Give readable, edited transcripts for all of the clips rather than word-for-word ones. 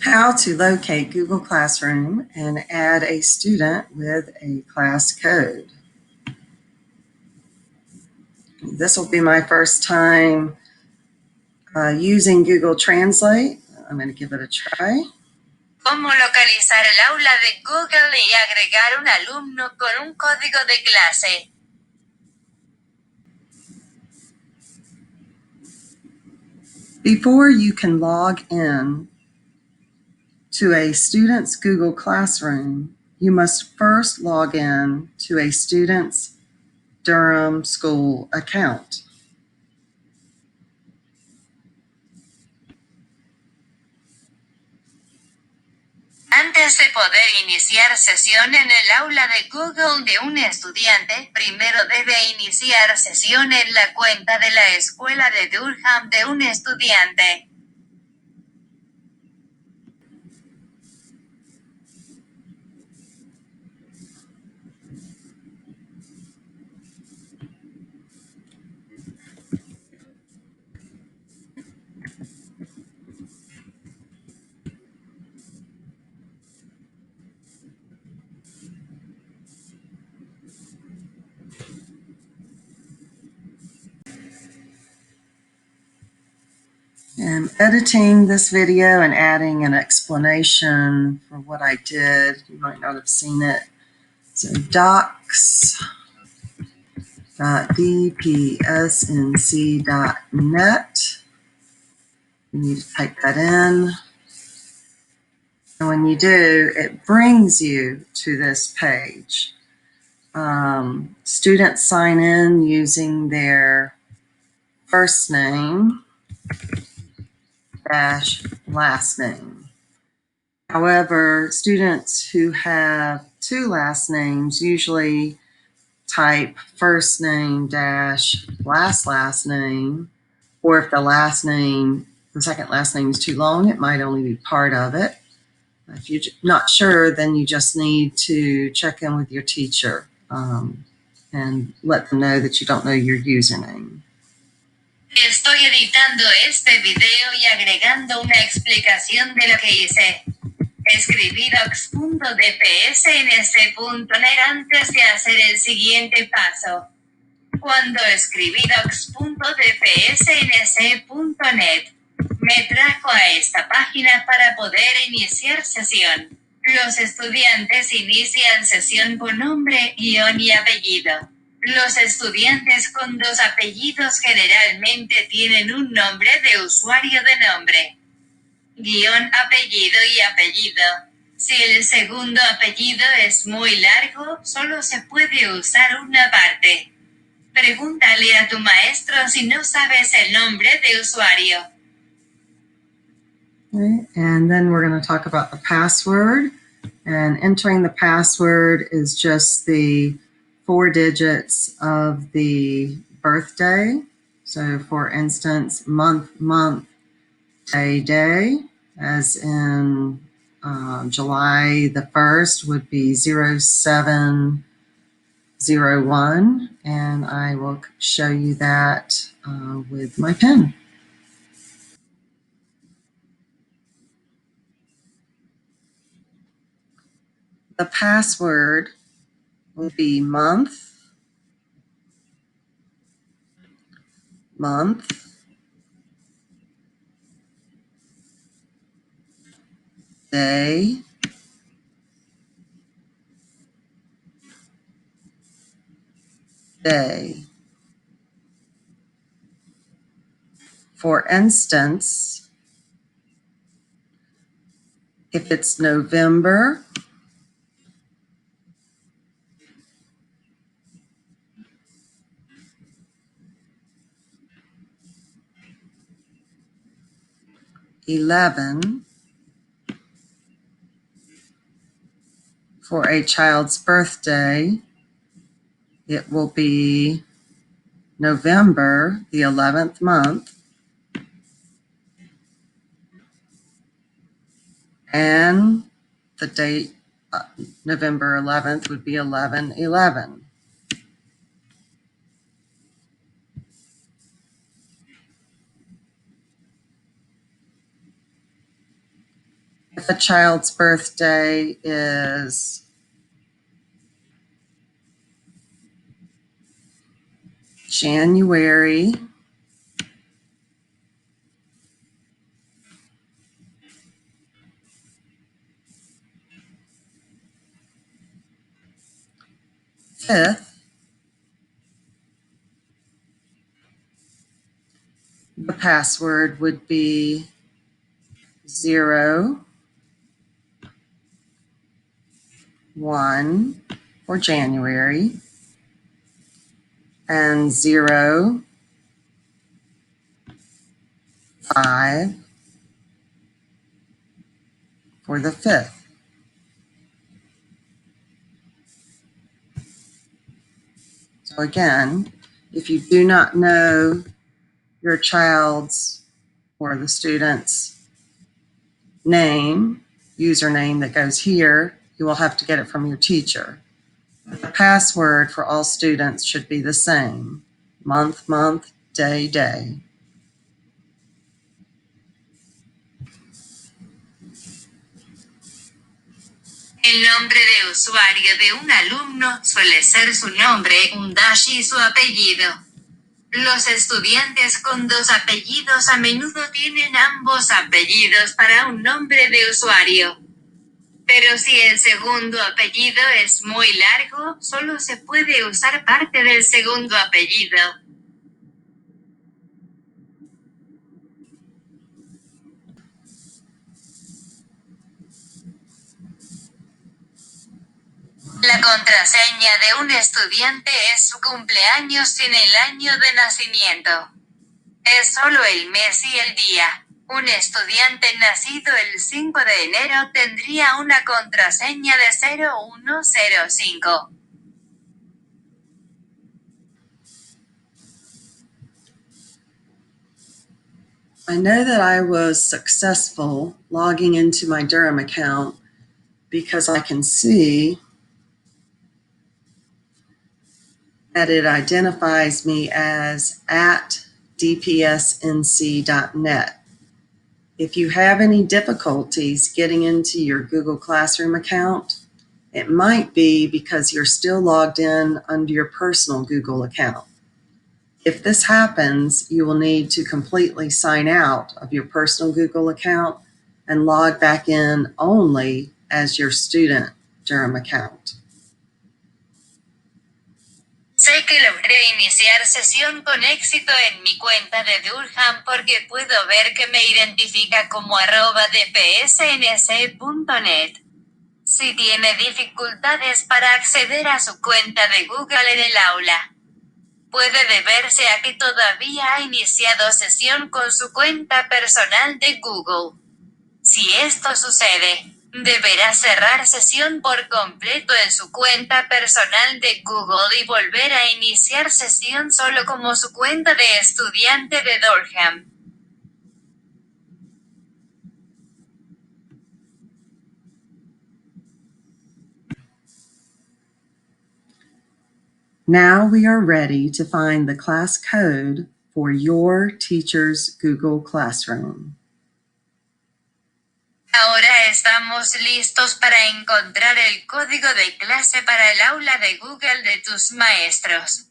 How to locate Google Classroom and add a student with a class code. This will be my first time using Google Translate. I'm going to give it a try. ¿Cómo localizar el aula de Google y agregar un alumno con un código de clase? Before you can log in to a student's Google Classroom, you must first log in to a student's Durham School account. Antes de poder iniciar sesión en el aula de Google de un estudiante, primero debe iniciar sesión en la cuenta de la escuela de Durham de un estudiante. I'm editing this video and adding an explanation for what I did. You might not have seen it. So docs.dpsnc.net. You need to type that in. And when you do, it brings you to this page. Students sign in using their first name dash last name. However, students who have two last names usually type first name dash last name, or if the second last name is too long, it might only be part of it. If you're not sure, then you just need to check in with your teacher and let them know that you don't know your username. Estoy editando este video y agregando una explicación de lo que hice. Escribí docs.dpsnc.net antes de hacer el siguiente paso. Cuando escribí docs.dpsnc.net, me trajo a esta página para poder iniciar sesión. Los estudiantes inician sesión con nombre, guión y apellido. Los estudiantes con dos apellidos generalmente tienen un nombre de usuario de nombre, guión, apellido y apellido. Si el segundo apellido es muy largo, solo se puede usar una parte. Pregúntale a tu maestro si no sabes el nombre de usuario. Okay, and then we're going to talk about the password. And entering the password is just the 4 digits of the birthday. So for instance, month, day, as in July the 1st would be 0701. And I will show you that with my pen. The password will be month, day, For instance, if it's November, $11 for a child's birthday, it will be November, the 11th month, and the date, November 11th, would be 11/11. If a child's birthday is January 5th, the password would be 01 for January and 05 for the 5th. So again, if you do not know your child's or the student's name, username that goes here, you will have to get it from your teacher. The password for all students should be the same: month, month, day, day. El nombre de usuario de un alumno suele ser su nombre, un dash y su apellido. Los estudiantes con dos apellidos a menudo tienen ambos apellidos para un nombre de usuario. Pero si el segundo apellido es muy largo, solo se puede usar parte del segundo apellido. La contraseña de un estudiante es su cumpleaños sin el año de nacimiento. Es solo el mes y el día. Un estudiante nacido el 5 de enero tendría una contraseña de 0105. I know that I was successful logging into my Durham account because I can see that it identifies me as at dpsnc.net. If you have any difficulties getting into your Google Classroom account, it might be because you're still logged in under your personal Google account. If this happens, you will need to completely sign out of your personal Google account and log back in only as your student Durham account. Sé que logré iniciar sesión con éxito en mi cuenta de Durham porque puedo ver que me identifica como @dpsnc.net. Si tiene dificultades para acceder a su cuenta de Google en el aula, puede deberse a que todavía ha iniciado sesión con su cuenta personal de Google. Si esto sucede, deberá cerrar sesión por completo en su cuenta personal de Google y volver a iniciar sesión solo como su cuenta de estudiante de Durham. Now we are ready to find the class code for your teacher's Google Classroom. Ahora estamos listos para encontrar el código de clase para el aula de Google de tus maestros.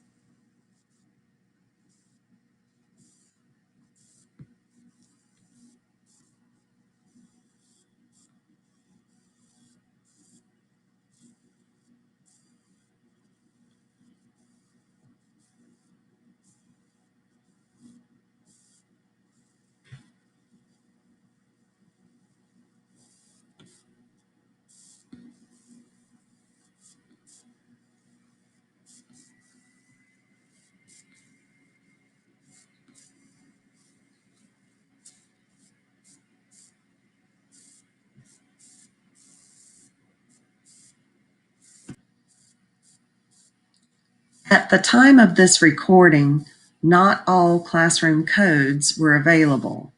At the time of this recording, not all classroom codes were available.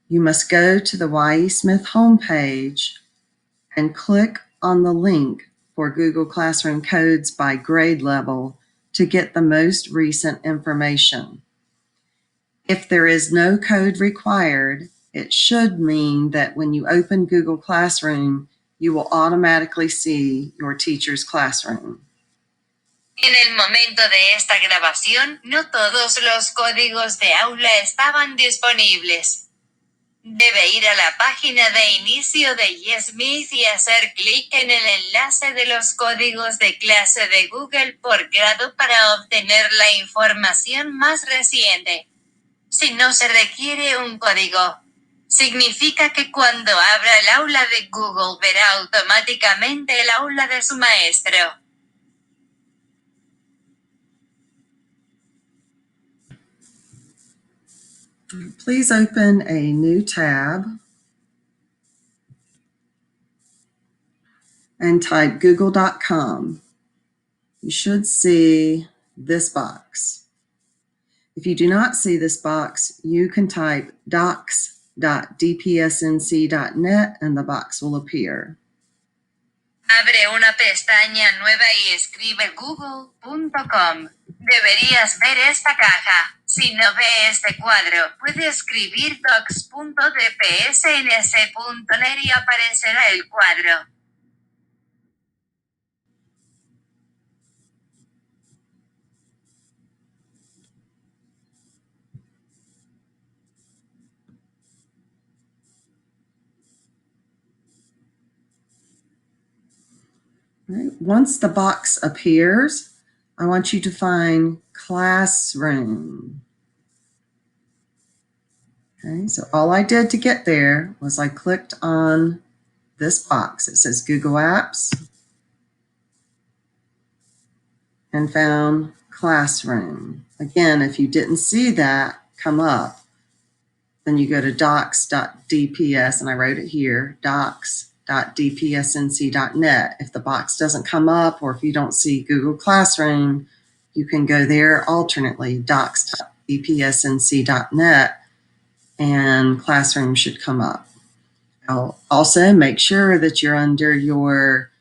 You must go to the Y.E. Smith homepage and click on the link for Google Classroom codes by grade level to get the most recent information. If there is no code required, it should mean that when you open Google Classroom, you will automatically see your teacher's classroom. En el momento de esta grabación, no todos los códigos de aula estaban disponibles. Debe ir a la página de inicio de YesMeet y hacer clic en el enlace de los códigos de clase de Google por grado para obtener la información más reciente. Si no se requiere un código, significa que cuando abra el aula de Google verá automáticamente el aula de su maestro. Please open a new tab and type google.com. You should see this box. If you do not see this box, you can type docs.dpsnc.net and the box will appear. Abre una pestaña nueva y escribe google.com. Deberías ver esta caja. Si no ve este cuadro, puede escribir docs.dpsnc.net y aparecerá el cuadro. Right. Once the box appears, I want you to find Classroom. Okay, so all I did to get there was I clicked on this box. It says Google Apps and found Classroom. Again, if you didn't see that come up, then you go to docs.dps, and I wrote it here, docs.dpsnc.net. If the box doesn't come up or if you don't see Google Classroom, you can go there alternately, docs.dpsnc.net, and Classroom should come up. I'll also make sure that you're under your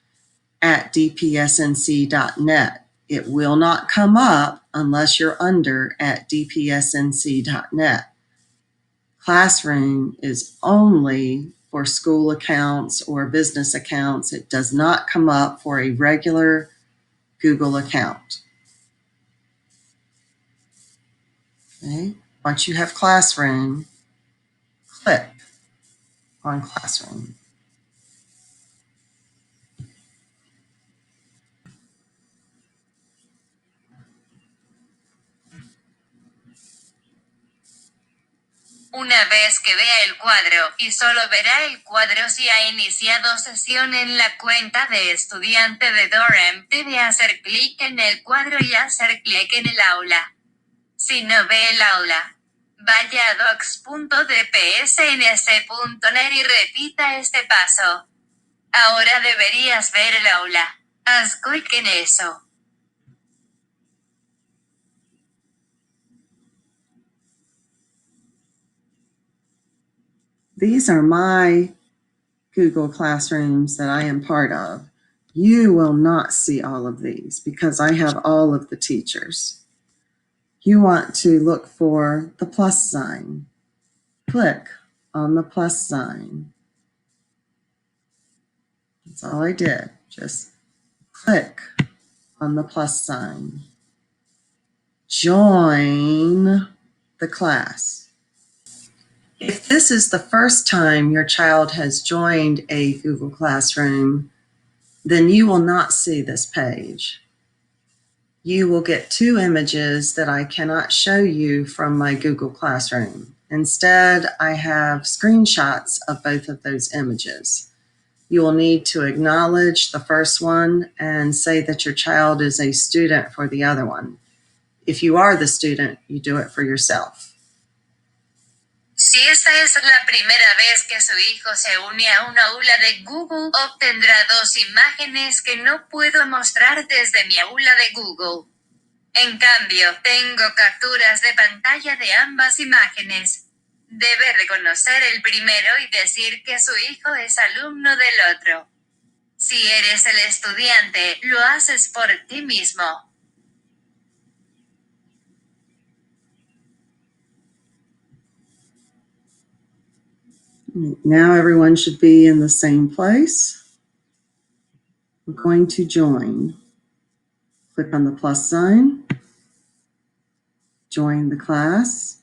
@dpsnc.net. It will not come up unless you're under @dpsnc.net. Classroom is only for school accounts or business accounts. It does not come up for a regular Google account. Okay. Once you have Classroom, click on Classroom. Una vez que vea el cuadro, y solo verá el cuadro si ha iniciado sesión en la cuenta de estudiante de Durham, debe hacer clic en el cuadro y hacer clic en el aula. Si no ve el aula, vaya a docs.dpsnc.net y repita este paso. Ahora deberías ver el aula. Haz clic en eso. These are my Google Classrooms that I am part of. You will not see all of these because I have all of the teachers. You want to look for the plus sign. Click on the plus sign. That's all I did. Just click on the plus sign. Join the class. If this is the first time your child has joined a Google Classroom, then you will not see this page. You will get two images that I cannot show you from my Google Classroom. Instead, I have screenshots of both of those images. You will need to acknowledge the first one and say that your child is a student for the other one. If you are the student, you do it for yourself. Si esta es la primera vez que su hijo se une a una aula de Google, obtendrá dos imágenes que no puedo mostrar desde mi aula de Google. En cambio, tengo capturas de pantalla de ambas imágenes. Debe reconocer el primero y decir que su hijo es alumno del otro. Si eres el estudiante, lo haces por ti mismo. Now everyone should be in the same place. We're going to join. Click on the plus sign, join the class,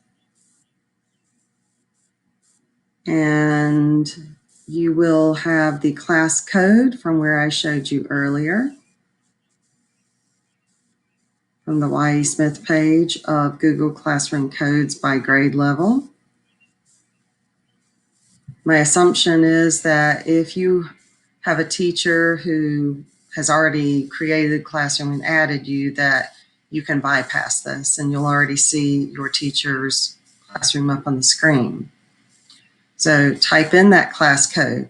and you will have the class code from where I showed you earlier, from the Y.E. Smith page of Google Classroom Codes by grade level. My assumption is that if you have a teacher who has already created a classroom and added you, that you can bypass this and you'll already see your teacher's classroom up on the screen. So type in that class code.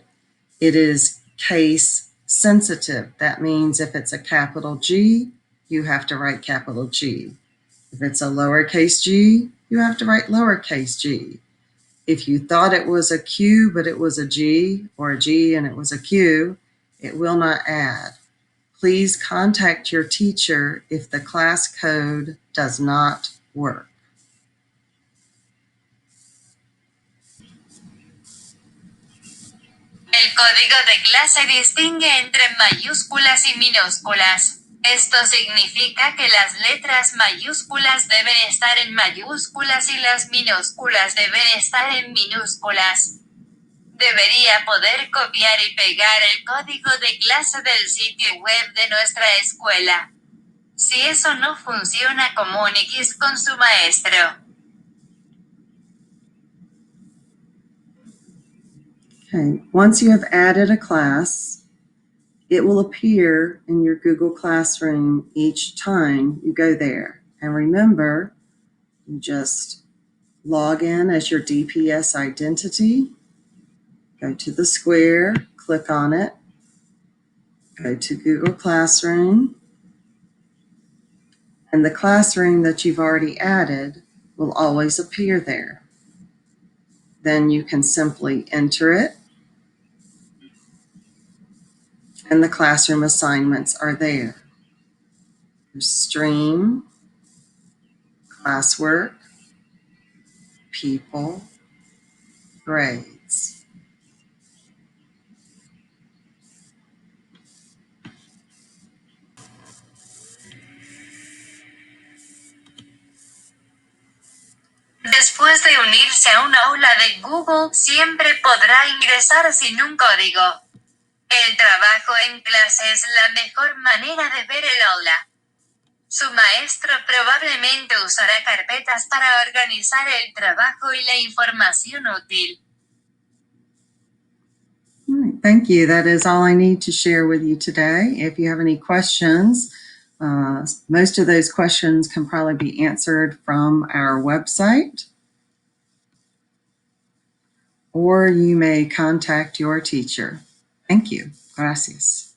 It is case sensitive. That means if it's a capital G, you have to write capital G. If it's a lowercase g, you have to write lowercase g. If you thought it was a Q, but it was a G, or a G and it was a Q, it will not add. Please contact your teacher if the class code does not work. El código de clase distingue entre mayúsculas y minúsculas. Esto significa que las letras mayúsculas deben estar en mayúsculas y las minúsculas deben estar en minúsculas. Debería poder copiar y pegar el código de clase del sitio web de nuestra escuela. Si eso no funciona, comuníquese con su maestro. Okay, once you have added a class, it will appear in your Google Classroom each time you go there. And remember, you just log in as your DPS identity, go to the square, click on it, go to Google Classroom, and the classroom that you've already added will always appear there. Then you can simply enter it, and the classroom assignments are there. There's stream, classwork, people, grades. Después de unirse a una aula de Google, siempre podrá ingresar sin un código. El trabajo en clase es la mejor manera de ver el aula. Su maestro probablemente usará carpetas para organizar el trabajo y la información útil. All right, thank you. That is all I need to share with you today. If you have any questions, most of those questions can probably be answered from our website, or you may contact your teacher. Thank you. Gracias.